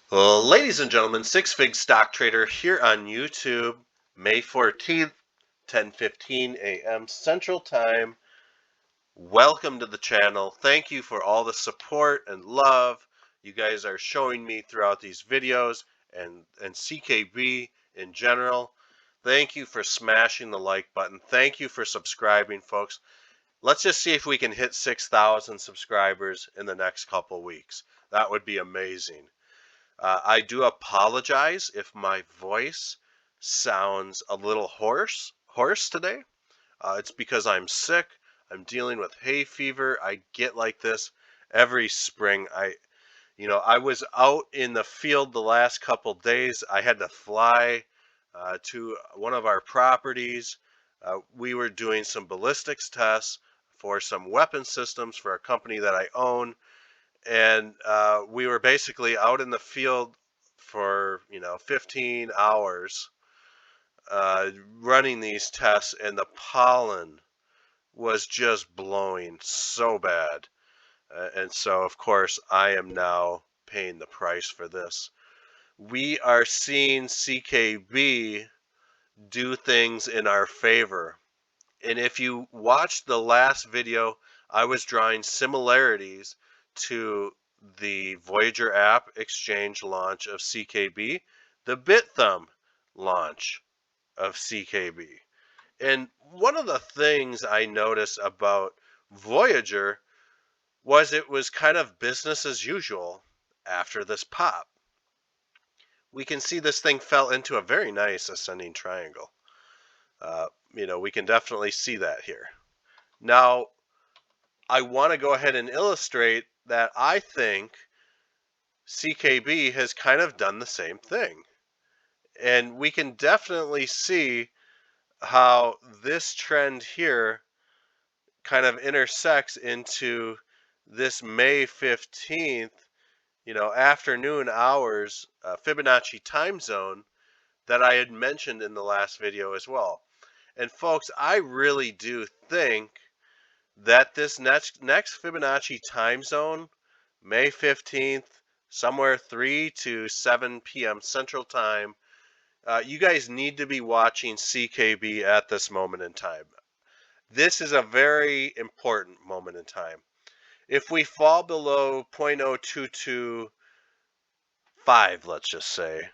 Well, ladies and gentlemen, Six Fig Stock Trader here on YouTube, May 14th, 10:15 a.m. Central Time. Welcome to the channel. Thank you for all the support and love you guys are showing me throughout these videos and CKB in general. Thank you for smashing the like button. Thank you for subscribing, folks. Let's just see if we can hit 6,000 subscribers in the next couple weeks. That would be amazing. I do apologize if my voice sounds a little hoarse today. It's because I'm sick. I'm dealing with hay fever. I get like this every spring. I was out in the field the last couple days. I had to fly to one of our properties. We were doing some ballistics tests for some weapon systems for a company that I own, and we were basically out in the field for 15 hours running these tests, and the pollen was just blowing so bad. And so, of course, I am now paying the price for this. We are seeing CKB do things in our favor. And if you watched the last video, I was drawing similarities to the Voyager app exchange launch of CKB, the BitThumb launch of CKB. And one of the things I noticed about Voyager was it was kind of business as usual after this pop. We can see this thing fell into a very nice ascending triangle. We can definitely see that here. Now, I want to go ahead and illustrate that I think CKB has kind of done the same thing. And we can definitely see how this trend here kind of intersects into this May 15th, afternoon hours Fibonacci time zone that I had mentioned in the last video as well. And folks, I really do think that this next Fibonacci time zone, May 15th, somewhere 3 to 7 p.m. Central Time, you guys need to be watching CKB at this moment in time. This is a very important moment in time. If we fall below 0.0225, let's just say,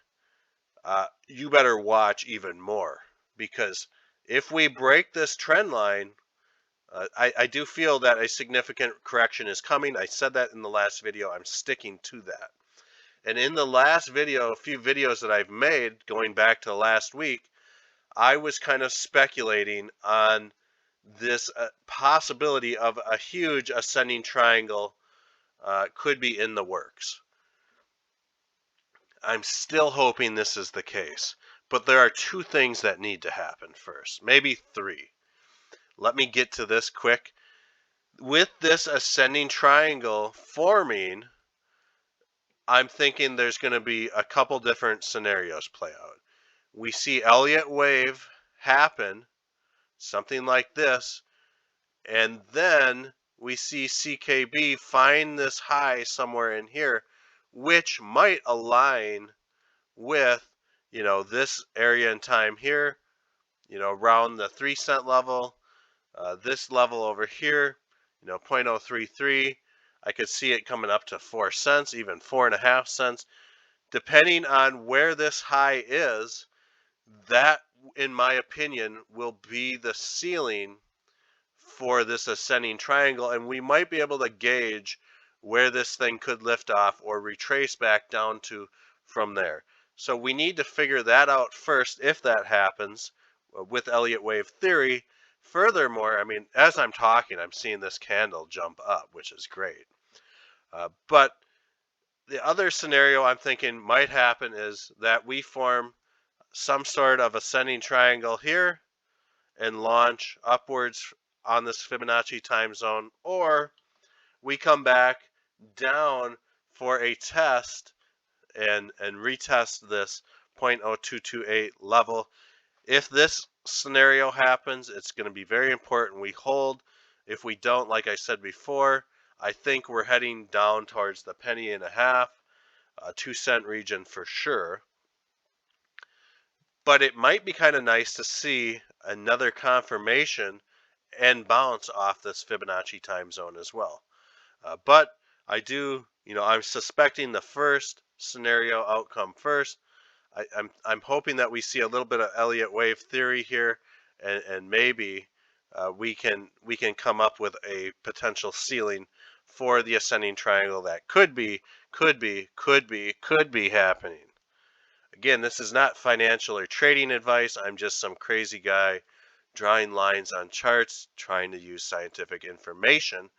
you better watch even more, because if we break this trend line, I do feel that a significant correction is coming. I said that in the last video. I'm sticking to that. And in the last video, a few videos that I've made going back to last week, I was kind of speculating on this possibility of a huge ascending triangle could be in the works. I'm still hoping this is the case, but there are two things that need to happen first, maybe three. Let me get to this quick. With this ascending triangle forming, I'm thinking there's going to be a couple different scenarios play out. We see Elliott wave happen, something like this, and then we see CKB find this high somewhere in here, which might align with, this area in time here, around the 3 cent level, this level over here, 0.033. I could see it coming up to 4 cents, even 4.5 cents. Depending on where this high is, that, in my opinion, will be the ceiling for this ascending triangle, and we might be able to gauge where this thing could lift off or retrace back down to from there. So we need to figure that out first if that happens with Elliott wave theory. Furthermore, I mean, as I'm talking, I'm seeing this candle jump up, which is great. But the other scenario I'm thinking might happen is that we form some sort of ascending triangle here and launch upwards on this Fibonacci time zone, or we come back down for a test and retest this 0.0228 level. If this scenario happens, it's going to be very important we hold. If we don't, like I said before, I think we're heading down towards the penny and a half. 2-cent region for sure. But it might be kind of nice to see another confirmation and bounce off this Fibonacci time zone as well. But I'm suspecting the first scenario outcome first. I'm hoping that we see a little bit of Elliott wave theory here, and maybe we can come up with a potential ceiling for the ascending triangle that could be happening. Again, this is not financial or trading advice. I'm just some crazy guy drawing lines on charts, trying to use scientific information.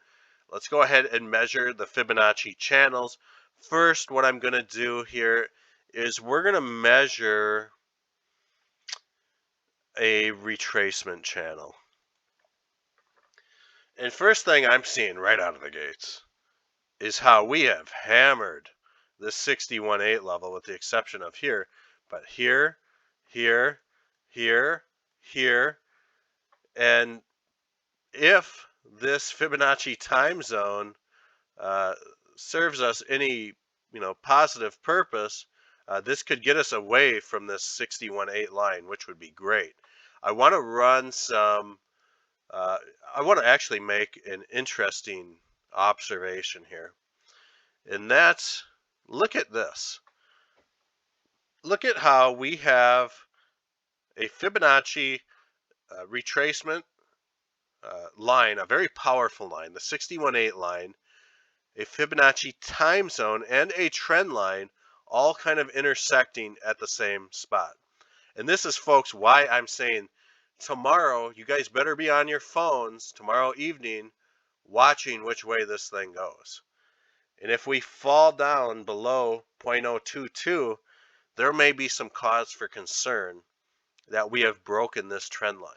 Let's go ahead and measure the Fibonacci channels. First, what I'm going to do here is we're going to measure a retracement channel. And first thing I'm seeing right out of the gates is how we have hammered the 61.8 level with the exception of here. But here, here, here, here, and if this Fibonacci time zone serves us any positive purpose, this could get us away from this 61.8 line, which would be great. I want to run some. I want to actually make an interesting observation here, and that's look at this. Look at how we have a Fibonacci retracement line, a very powerful line, the 61.8 line, a Fibonacci time zone, and a trend line all kind of intersecting at the same spot. And this is, folks, why I'm saying tomorrow you guys better be on your phones tomorrow evening watching which way this thing goes. And if we fall down below 0.022, there may be some cause for concern that we have broken this trend line.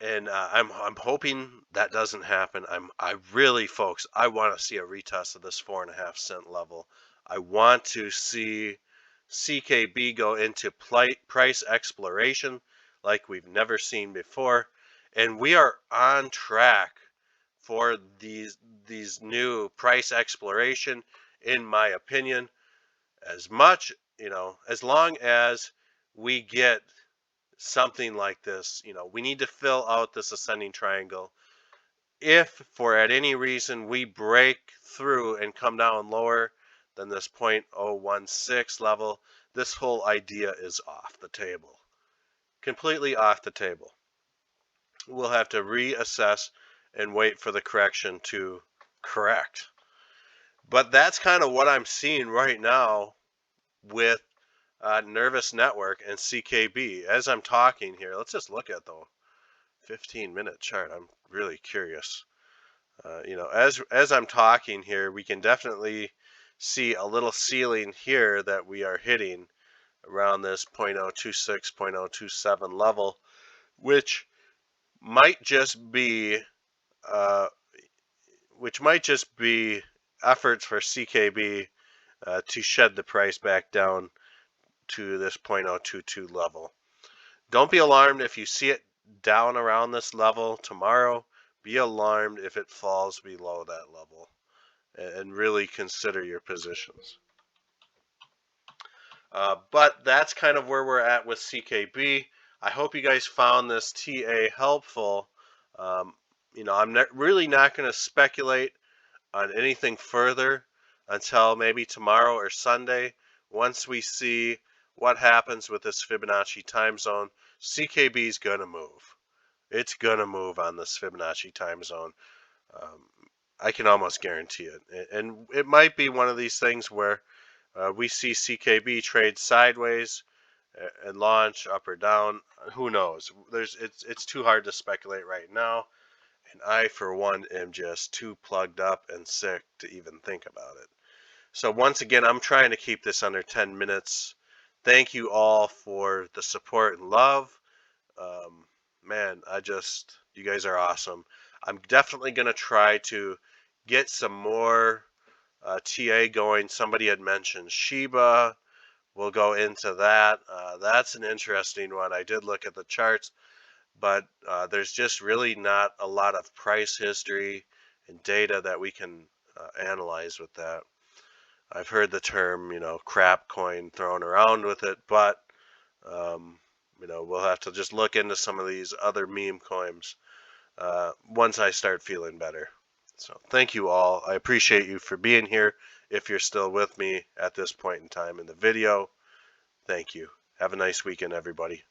And I'm hoping that doesn't happen. I really, folks, I want to see a retest of this 4.5 cent level. I want to see CKB go into price exploration like we've never seen before, and we are on track for these new price exploration, in my opinion. As much, as long as we get something like this, we need to fill out this ascending triangle. If for at any reason we break through and come down lower than this 0.016 level, this whole idea is off the table. Completely off the table. We'll have to reassess and wait for the correction to correct. But that's kind of what I'm seeing right now with Nervous Network and CKB. As I'm talking here, let's just look at the 15-minute chart. I'm really curious. As I'm talking here, we can definitely see a little ceiling here that we are hitting around this 0.026, 0.027 level, which might just be efforts for CKB to shed the price back down to this 0.022 level. Don't be alarmed if you see it down around this level tomorrow. Be alarmed if it falls below that level, and really consider your positions. But that's kind of where we're at with CKB. I hope you guys found this TA helpful. I'm really not going to speculate on anything further until maybe tomorrow or Sunday. Once we see what happens with this Fibonacci time zone, CKB is going to move. It's going to move on this Fibonacci time zone. I can almost guarantee it. And it might be one of these things where we see CKB trade sideways and launch up or down. Who knows? It's too hard to speculate right now. And I, for one, am just too plugged up and sick to even think about it. So once again, I'm trying to keep this under 10 minutes. Thank you all for the support and love. Man, you guys are awesome. I'm definitely going to try to get some more TA going. Somebody had mentioned Shiba. We'll go into that. That's an interesting one. I did look at the charts, but there's just really not a lot of price history and data that we can analyze with that. I've heard the term, crap coin thrown around with it, but we'll have to just look into some of these other meme coins once I start feeling better. So thank you all. I appreciate you for being here. If you're still with me at this point in time in the video, thank you. Have a nice weekend, everybody.